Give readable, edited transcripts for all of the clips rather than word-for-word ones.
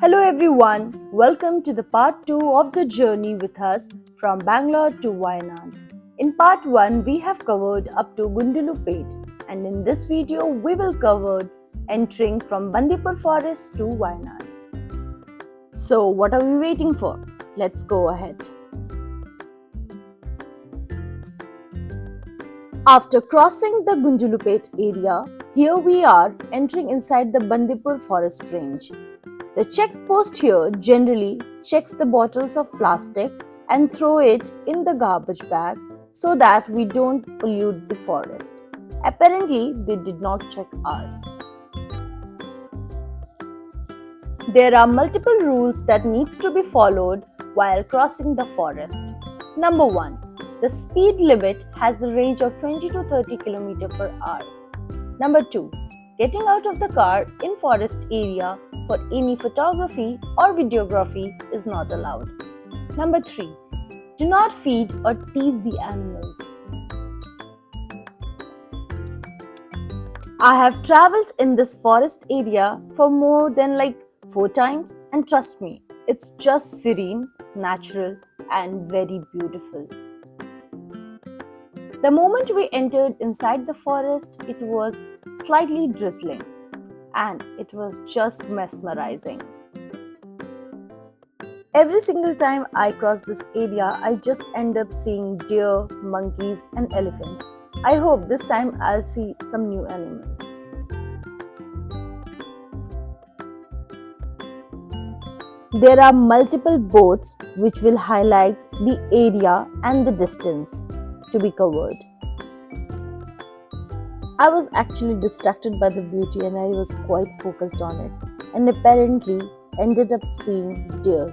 Hello everyone, welcome to the part 2 of the journey with us from Bangalore to Wayanad. In part 1, we have covered up to Gundlupet, and in this video, we will cover entering from Bandipur forest to Wayanad. So, what are we waiting for? Let's go ahead. After crossing the Gundlupet area, here we are entering inside the Bandipur forest range. The checkpost here generally checks the bottles of plastic and throw it in the garbage bag so that we don't pollute the forest. Apparently, they did not check us. There are multiple rules that needs to be followed while crossing the forest. Number 1. The speed limit has the range of 20 to 30 km per hour. Number 2. Getting out of the car in forest area for any photography or videography is not allowed. Number 3. Do not feed or tease the animals. I have travelled in this forest area for more than 4 times, and trust me, it's just serene, natural and very beautiful. The moment we entered inside the forest, it was slightly drizzling and it was just mesmerizing. Every single time I cross this area, I just end up seeing deer, monkeys and elephants. I hope this time I'll see some new animal. There are multiple boats which will highlight the area and the distance to be covered. I was actually distracted by the beauty and I was quite focused on it, and apparently ended up seeing deer.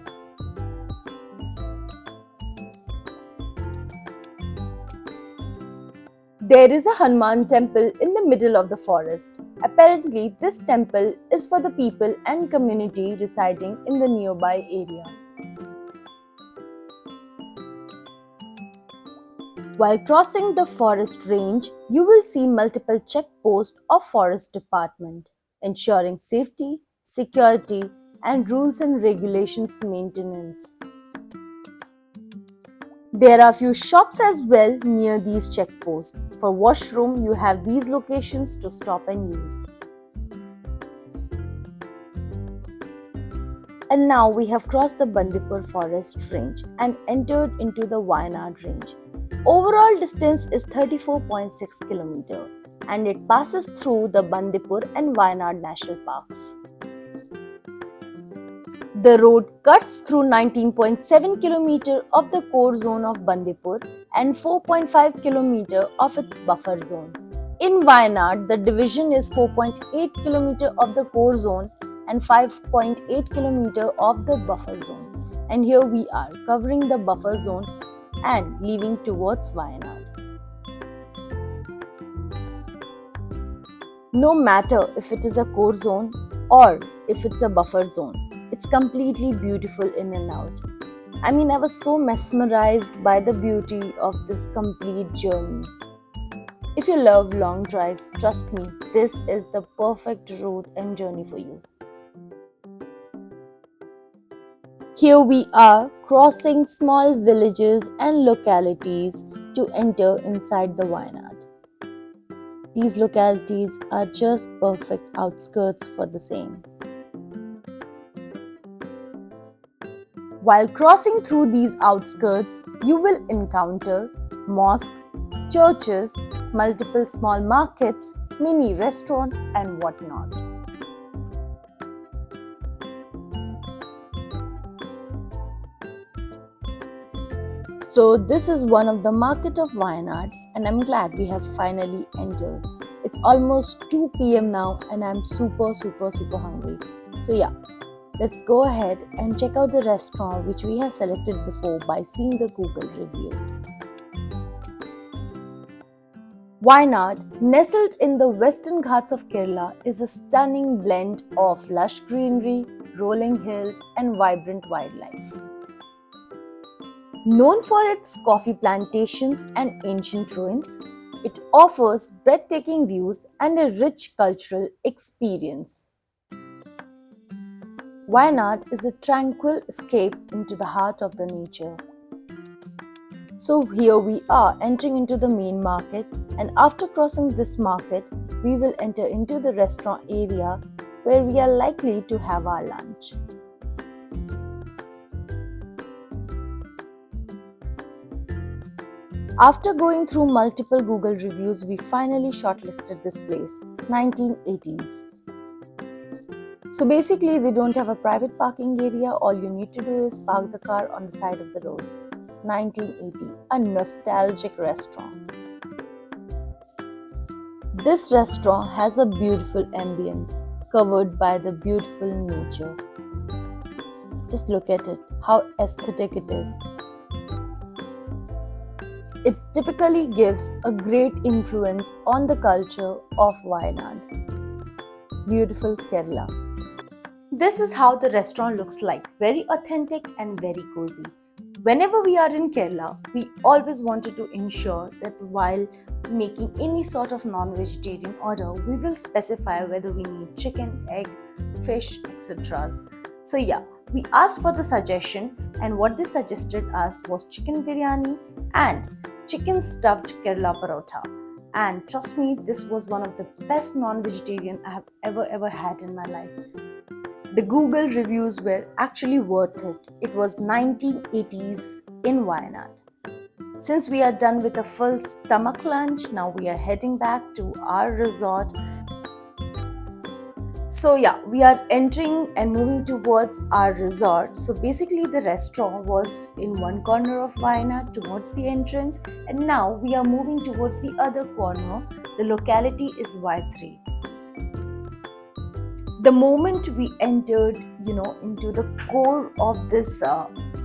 There is a Hanuman temple in the middle of the forest. Apparently, this temple is for the people and community residing in the nearby area. While crossing the forest range, you will see multiple checkposts of forest department, ensuring safety, security, and rules and regulations maintenance. There are few shops as well near these checkposts. For washroom, you have these locations to stop and use. And now we have crossed the Bandipur forest range and entered into the Wayanad range. Overall distance is 34.6 km and it passes through the Bandipur and Wayanad national parks. The road cuts through 19.7 km of the core zone of Bandipur and 4.5 km of its buffer zone. In Wayanad, the division is 4.8 km of the core zone and 5.8 km of the buffer zone. And here we are covering the buffer zone and leaving towards Wayanad. No matter if it is a core zone or if it's a buffer zone, it's completely beautiful in and out. I was so mesmerized by the beauty of this complete journey. If you love long drives, trust me, this is the perfect route and journey for you. Here we are crossing small villages and localities to enter inside the Wayanad. These localities are just perfect outskirts for the same. While crossing through these outskirts, you will encounter mosques, churches, multiple small markets, mini restaurants and whatnot. So this is one of the market of Wayanad and I'm glad we have finally entered. It's almost 2 p.m. now and I'm super hungry. So yeah, let's go ahead and check out the restaurant which we have selected before by seeing the Google review. Wayanad, nestled in the western Ghats of Kerala, is a stunning blend of lush greenery, rolling hills and vibrant wildlife. Known for its coffee plantations and ancient ruins, it offers breathtaking views and a rich cultural experience. Wayanad is a tranquil escape into the heart of the nature. So here we are entering into the main market, and after crossing this market, we will enter into the restaurant area where we are likely to have our lunch. After going through multiple Google reviews, we finally shortlisted this place, 1980s. So basically, they don't have a private parking area. All you need to do is park the car on the side of the roads. 1980, a nostalgic restaurant. This restaurant has a beautiful ambience covered by the beautiful nature. Just look at it, how aesthetic it is. It typically gives a great influence on the culture of Wayanad. Beautiful Kerala. This is how the restaurant looks like, very authentic and very cozy. Whenever we are in Kerala, we always wanted to ensure that while making any sort of non-vegetarian order, we will specify whether we need chicken, egg, fish, etc. So yeah, we asked for the suggestion, and what they suggested us was chicken biryani and chicken stuffed Kerala parotha. And trust me, this was one of the best non-vegetarian I have ever had in my life. The Google reviews were actually worth it. It was 1980s in Wayanad. Since we are done with a full stomach lunch, now we are heading back to our resort. So yeah, we are entering and moving towards our resort. So basically the restaurant was in one corner of Wayanad towards the entrance, and now we are moving towards the other corner. The locality is Y3. The moment we entered, into the core of this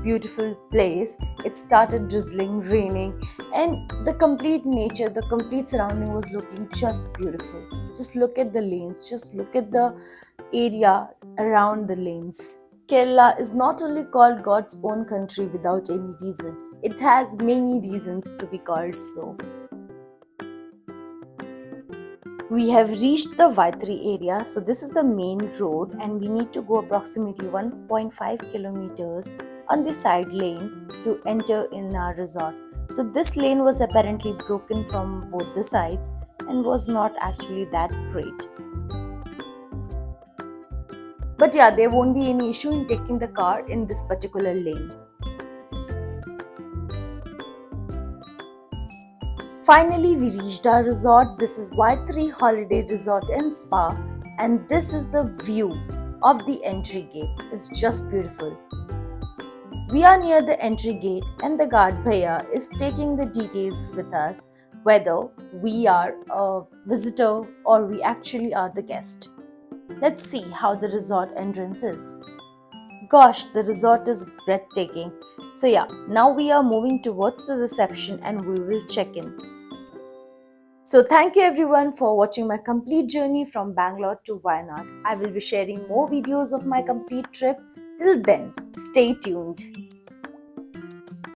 beautiful place, it started drizzling, raining, and the complete nature, the complete surrounding was looking just beautiful. Just look at the lanes, just look at the area around the lanes. Kerala is not only called God's own country without any reason, it has many reasons to be called so. We have reached the Y3 area, so this is the main road, and we need to go approximately 1.5 kilometers on the side lane to enter in our resort. So this lane was apparently broken from both the sides and was not actually that great. But yeah, there won't be any issue in taking the car in this particular lane. Finally, we reached our resort. This is Y3 Holiday Resort and Spa, and this is the view of the entry gate. It's just beautiful. We are near the entry gate, and the guard bhaiya is taking the details with us, whether we are a visitor or we actually are the guest. Let's see how the resort entrance is. Gosh, the resort is breathtaking. So yeah, now we are moving towards the reception and we will check in. So thank you everyone for watching my complete journey from Bangalore to Wayanad. I will be sharing more videos of my complete trip. Till then, stay tuned.